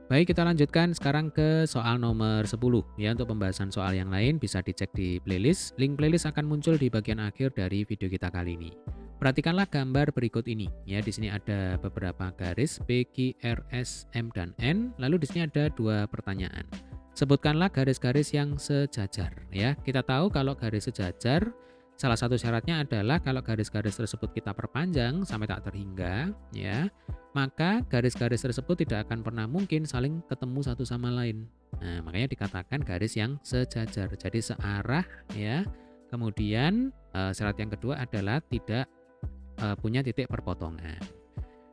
Baik, kita lanjutkan sekarang ke soal nomor 10 ya. Untuk pembahasan soal yang lain bisa dicek di playlist. Link playlist akan muncul di bagian akhir dari video kita kali ini. Perhatikanlah gambar berikut ini ya. Di sini ada beberapa garis P, Q, R, S, M dan N. Lalu di sini ada dua pertanyaan. Sebutkanlah garis-garis yang sejajar ya. Kita tahu kalau garis sejajar salah satu syaratnya adalah kalau garis-garis tersebut kita perpanjang sampai tak terhingga ya, maka garis-garis tersebut tidak akan pernah mungkin saling ketemu satu sama lain. Nah, makanya dikatakan garis yang sejajar. Jadi searah ya. Kemudian syarat yang kedua adalah tidak punya titik perpotongan.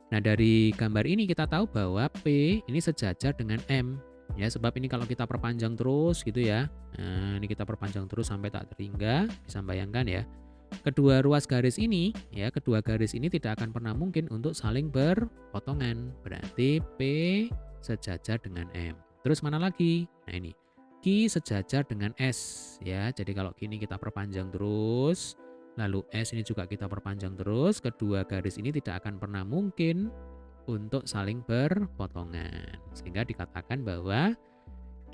Nah, dari gambar ini kita tahu bahwa P ini sejajar dengan M. Ya, sebab ini kalau kita perpanjang terus gitu ya. Nah, ini kita perpanjang terus sampai tak terhingga, bisa bayangkan ya. Kedua ruas garis ini, ya, kedua garis ini tidak akan pernah mungkin untuk saling berpotongan. Berarti P sejajar dengan M. Terus mana lagi? Nah, ini. Q sejajar dengan S, ya. Jadi kalau gini kita perpanjang terus, lalu S ini juga kita perpanjang terus, kedua garis ini tidak akan pernah mungkin untuk saling berpotongan. Sehingga dikatakan bahwa Q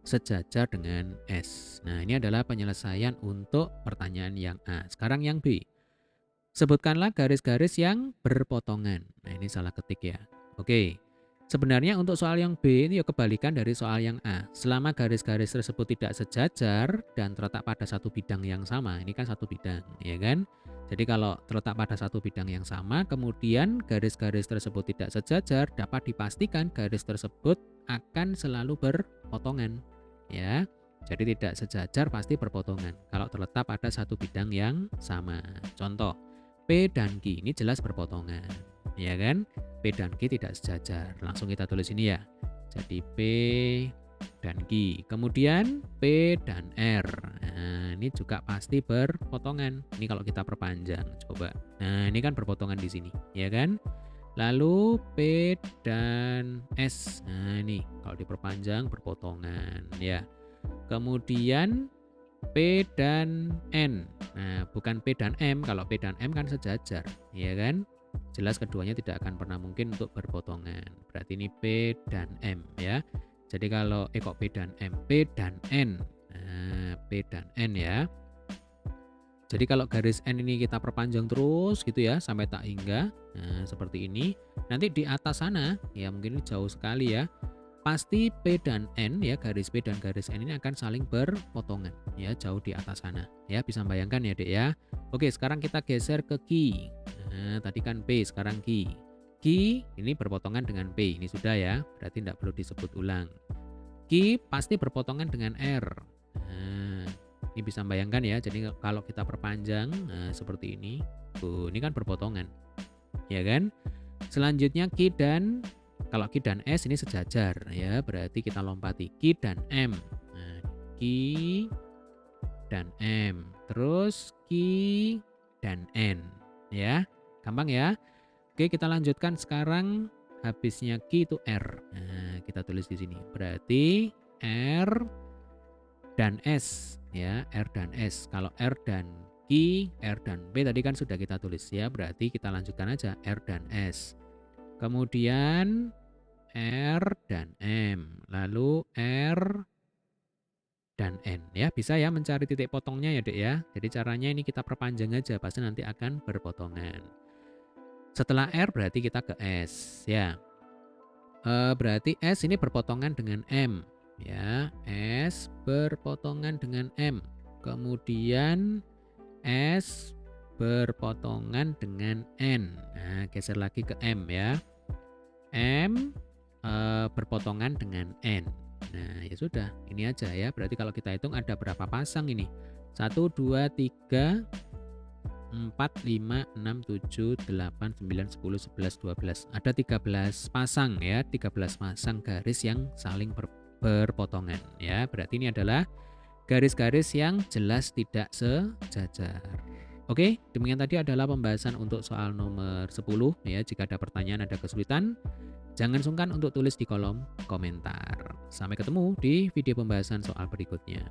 sejajar dengan S. Nah, ini adalah penyelesaian untuk pertanyaan yang A. Sekarang yang B. Sebutkanlah garis-garis yang berpotongan. Nah, ini salah ketik ya. Oke. Sebenarnya untuk soal yang B ini ya kebalikan dari soal yang A. Selama garis-garis tersebut tidak sejajar dan terletak pada satu bidang yang sama, ini kan satu bidang, ya kan? Jadi kalau terletak pada satu bidang yang sama, kemudian garis-garis tersebut tidak sejajar, dapat dipastikan garis tersebut akan selalu berpotongan, ya. Jadi tidak sejajar pasti berpotongan kalau terletak pada satu bidang yang sama. Contoh, P dan Q ini jelas berpotongan, ya kan? P dan Q tidak sejajar. Langsung kita tulis ini ya. Jadi P dan Q. Kemudian P dan R. Nah, ini juga pasti berpotongan. Ini kalau kita perpanjang, coba. Nah, ini kan berpotongan di sini, ya kan? Lalu P dan S. Nah, ini kalau diperpanjang berpotongan, ya. Kemudian P dan N. Nah, bukan P dan M. Kalau P dan M kan sejajar, ya kan? Jelas keduanya tidak akan pernah mungkin untuk berpotongan. Berarti ini P dan M ya. Jadi kalau kok P dan M, P dan N. Nah, P dan N ya. Jadi kalau garis N ini kita perpanjang terus gitu ya sampai tak hingga. Nah, seperti ini. Nanti di atas sana ya mungkin ini jauh sekali ya. Pasti P dan N ya, garis P dan garis N ini akan saling berpotongan ya jauh di atas sana. Ya, bisa bayangkan ya, Dek ya. Oke, sekarang kita geser ke Q. Nah, tadi kan P, sekarang Q. Q ini berpotongan dengan P. Ini sudah ya, berarti tidak perlu disebut ulang. Q pasti berpotongan dengan R. Nah, ini bisa bayangkan ya. Jadi kalau kita perpanjang seperti ini. Tuh, ini kan berpotongan. Ya kan? Selanjutnya Q dan kalau Q dan S ini sejajar ya, berarti kita lompati Q dan M. Nah, Q dan M. Terus Q dan N ya. Gampang ya. Oke, kita lanjutkan sekarang habisnya Q itu R. Nah, kita tulis di sini. Berarti R dan S ya, R dan S. Kalau R dan Q, R dan B tadi kan sudah kita tulis ya, berarti kita lanjutkan aja R dan S. Kemudian R dan M, lalu R dan N ya, bisa ya mencari titik potongnya ya, Dek ya. Jadi caranya ini kita perpanjang aja, pasti nanti akan berpotongan. Setelah R berarti kita ke S ya. Berarti S ini berpotongan dengan M ya. S berpotongan dengan M. Kemudian S berpotongan dengan N. Nah, geser lagi ke M ya. M berpotongan dengan N. Nah, ya sudah, ini aja ya. Berarti kalau kita hitung ada berapa pasang ini? 1, 2, 3, 4, 5, 6, 7, 8, 9, 10, 11, 12. Ada 13 pasang ya, 13 pasang garis yang saling berpotongan ya. Berarti ini adalah garis-garis yang jelas tidak sejajar. Oke, demikian tadi adalah pembahasan untuk soal nomor 10 ya. Jika ada pertanyaan, ada kesulitan, jangan sungkan untuk tulis di kolom komentar. Sampai ketemu di video pembahasan soal berikutnya.